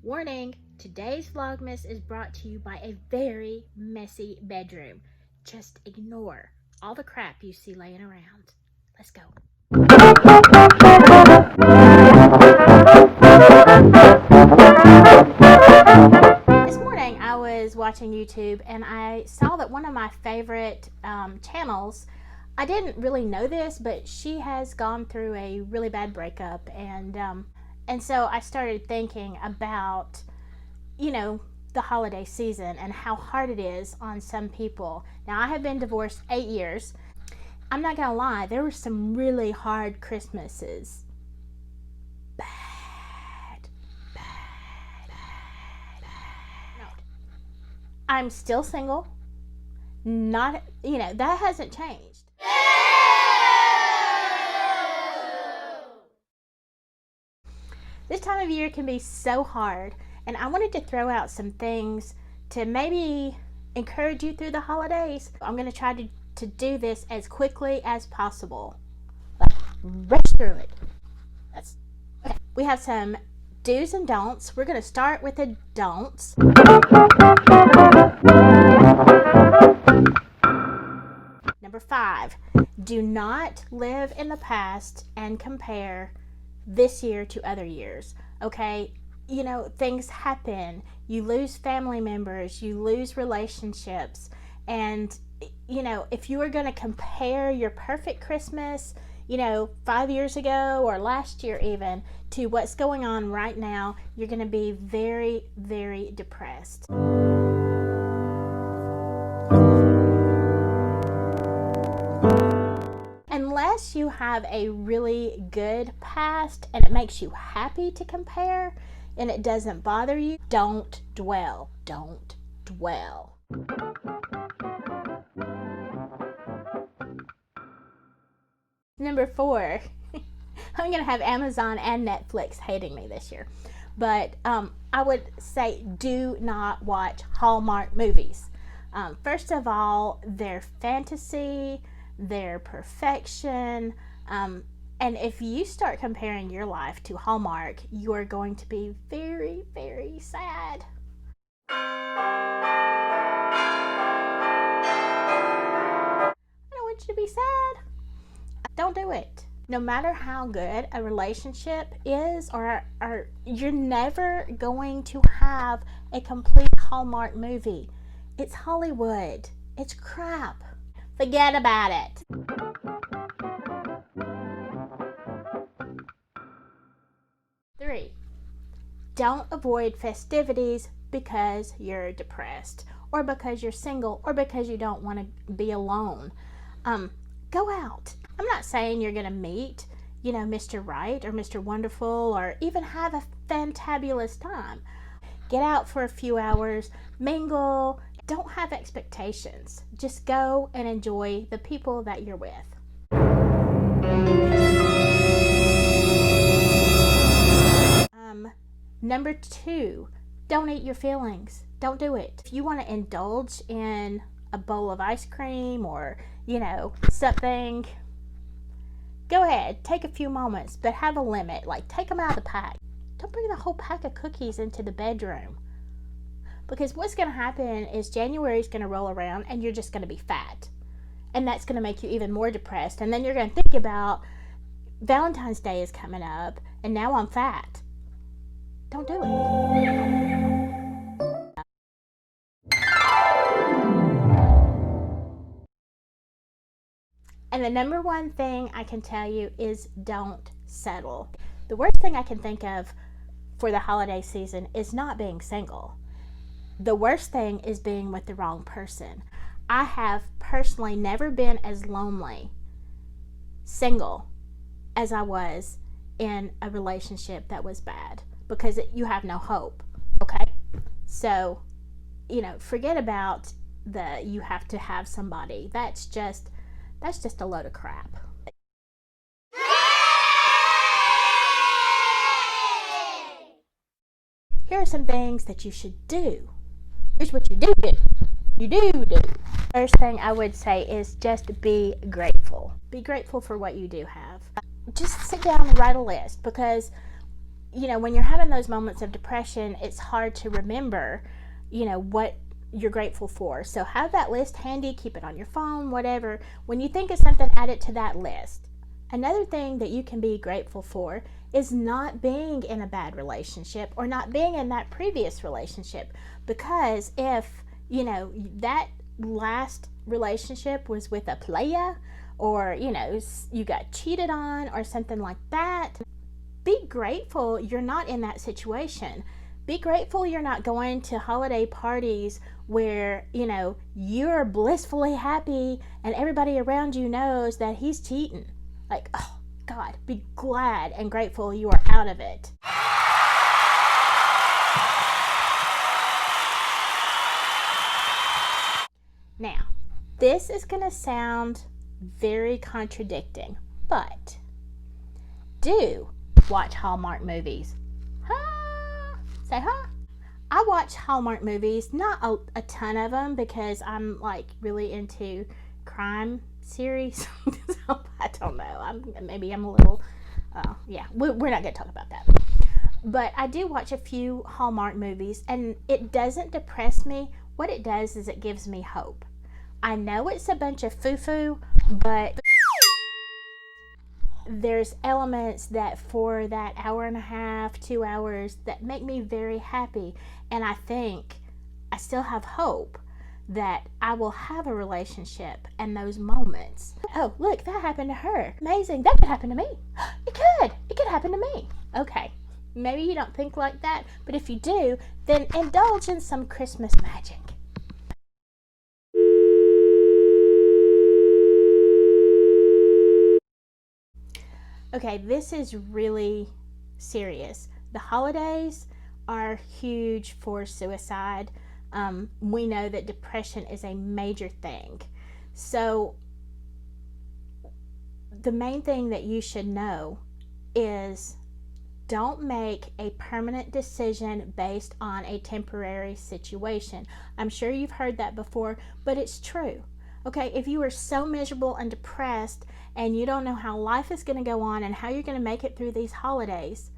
Warning, today's Vlogmas is brought to you by a very messy bedroom. Just ignore all the crap you see laying around. Let's go. This morning I was watching YouTube and I saw that one of my favorite channels, I didn't really know this, but she has gone through a really bad breakup, and so I started thinking about, the holiday season and how hard it is on some people. Now, I have been divorced 8 years. I'm not gonna lie, there were some really hard Christmases. Bad. No. I'm still single. That hasn't changed. This time of year can be so hard, and I wanted to throw out some things to maybe encourage you through the holidays. I'm going to try to do this as quickly as possible. Rush through it. Okay. We have some do's and don'ts. We're going to start with the don'ts. Number 5, do not live in the past and compare this year to other years. Okay, things happen. You lose family members, you lose relationships, and if you are going to compare your perfect Christmas 5 years ago or last year even to what's going on right now, you're going to be very, very depressed. Unless you have a really good past and it makes you happy to compare and it doesn't bother you, don't dwell. Don't dwell. Number 4, I'm going to have Amazon and Netflix hating me this year. But I would say do not watch Hallmark movies. First of all, they're fantasy, their perfection, and if you start comparing your life to Hallmark, you are going to be very, very sad. I don't want you to be sad. Don't do it. No matter how good a relationship is, or you're never going to have a complete Hallmark movie. It's Hollywood. It's crap. Forget about it. Three, don't avoid festivities because you're depressed or because you're single or because you don't want to be alone. Go out. I'm not saying you're going to meet, Mr. Right or Mr. Wonderful or even have a fantabulous time. Get out for a few hours, mingle. Don't have expectations. Just go and enjoy the people that you're with. Number 2, don't eat your feelings. Don't do it. If you want to indulge in a bowl of ice cream or, something, go ahead. Take a few moments, but have a limit. Like, take them out of the pack. Don't bring the whole pack of cookies into the bedroom. Because what's going to happen is January is going to roll around and you're just going to be fat. And that's going to make you even more depressed. And then you're going to think about Valentine's Day is coming up and now I'm fat. Don't do it. And the number 1 thing I can tell you is don't settle. The worst thing I can think of for the holiday season is not being single. The worst thing is being with the wrong person. I have personally never been as lonely single as I was in a relationship that was bad, because you have no hope. Okay, so forget about you have to have somebody. That's just a load of crap. Here are some things that you should do. Here's what you do. You do. First thing I would say is just be grateful. Be grateful for what you do have. Just sit down and write a list, because you know, when you're having those moments of depression, it's hard to remember, you know, what you're grateful for. So have that list handy, keep it on your phone, whatever. When you think of something, add it to that list. Another thing that you can be grateful for is not being in a bad relationship or not being in that previous relationship. Because if, you know, that last relationship was with a playa, or, you know, you got cheated on or something like that, be grateful you're not in that situation. Be grateful you're not going to holiday parties where, you know, you're blissfully happy and everybody around you knows that he's cheating. Like, oh God, be glad and grateful you are out of it. Now, this is going to sound very contradicting, but do watch Hallmark movies. Say huh? I watch Hallmark movies, not a ton of them, because I'm like really into crime series. I don't know. Maybe I'm a little, yeah, we're not going to talk about that. But I do watch a few Hallmark movies, and it doesn't depress me. What it does is it gives me hope. I know it's a bunch of foo-foo, but there's elements that for that hour and a half, 2 hours, that make me very happy. And I think I still have hope that I will have a relationship and those moments. Oh, look, that happened to her. Amazing. That could happen to me. It could happen to me. Okay. Maybe you don't think like that, but if you do, then indulge in some Christmas magic. Okay, this is really serious. The holidays are huge for suicide. We know that depression is a major thing. So the main thing that you should know is don't make a permanent decision based on a temporary situation. I'm sure you've heard that before, but it's true. Okay, if you are so miserable and depressed and you don't know how life is going to go on and how you're going to make it through these holidays,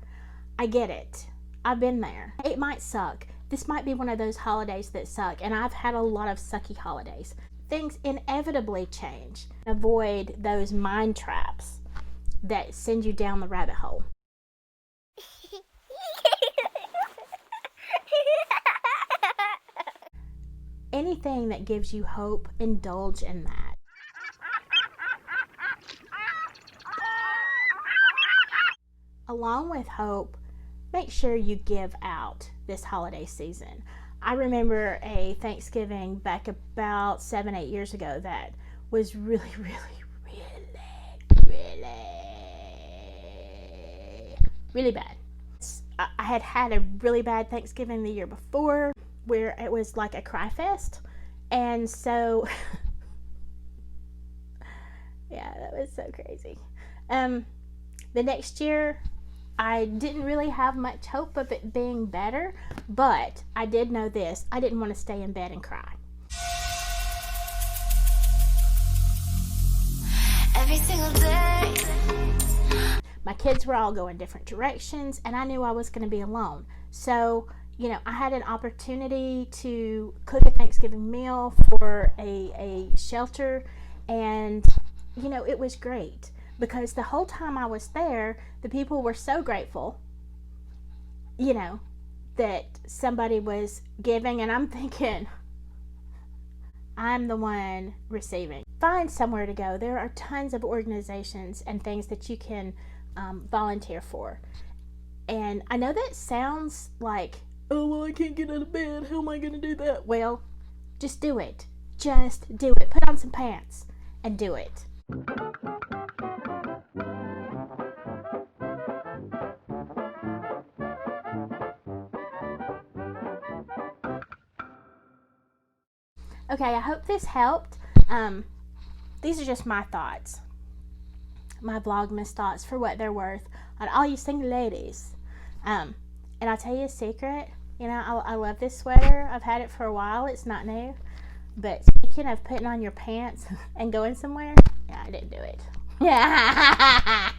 I get it. I've been there. It might suck. This might be one of those holidays that suck, and I've had a lot of sucky holidays. Things inevitably change. Avoid those mind traps that send you down the rabbit hole. Anything that gives you hope, indulge in that. Along with hope, make sure you give out this holiday season. I remember a Thanksgiving back about 7-8 years ago that was really bad. I had a really bad Thanksgiving the year before where it was like a cry fest, and so yeah, that was so crazy. The next year I didn't really have much hope of it being better, but I did know this: I didn't want to stay in bed and cry. Every single day. My kids were all going different directions, and I knew I was going to be alone. So, you know, I had an opportunity to cook a Thanksgiving meal for a shelter, and, you know, it was great because the whole time I was there, the people were so grateful, you know, that somebody was giving, and I'm thinking, I'm the one receiving. Find somewhere to go. There are tons of organizations and things that you can volunteer for. And I know that sounds like, oh, well, I can't get out of bed. How am I going to do that? Well, just do it. Just do it. Put on some pants and do it. Okay, I hope this helped. These are just my thoughts. My Vlogmas thoughts, for what they're worth, on all you single ladies. And I'll tell you a secret. You know, I love this sweater. I've had it for a while. It's not new. But speaking of putting on your pants and going somewhere, yeah, I didn't do it. Yeah.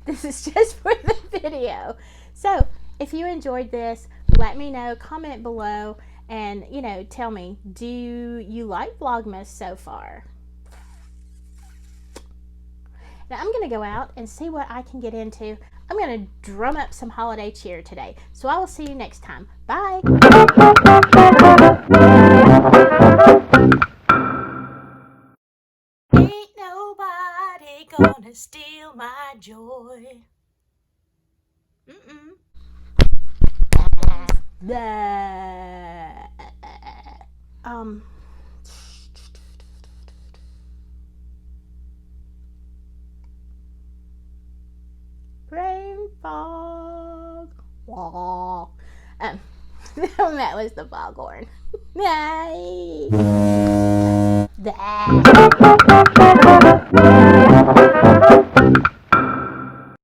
This is just for the video. So if you enjoyed this, let me know, comment below, and tell me, do you like Vlogmas so far? Now I'm going to go out and see what I can get into. I'm going to drum up some holiday cheer today. So I will see you next time. Bye. Ain't nobody gonna steal my joy. Brain fog. That was the foghorn. Yay!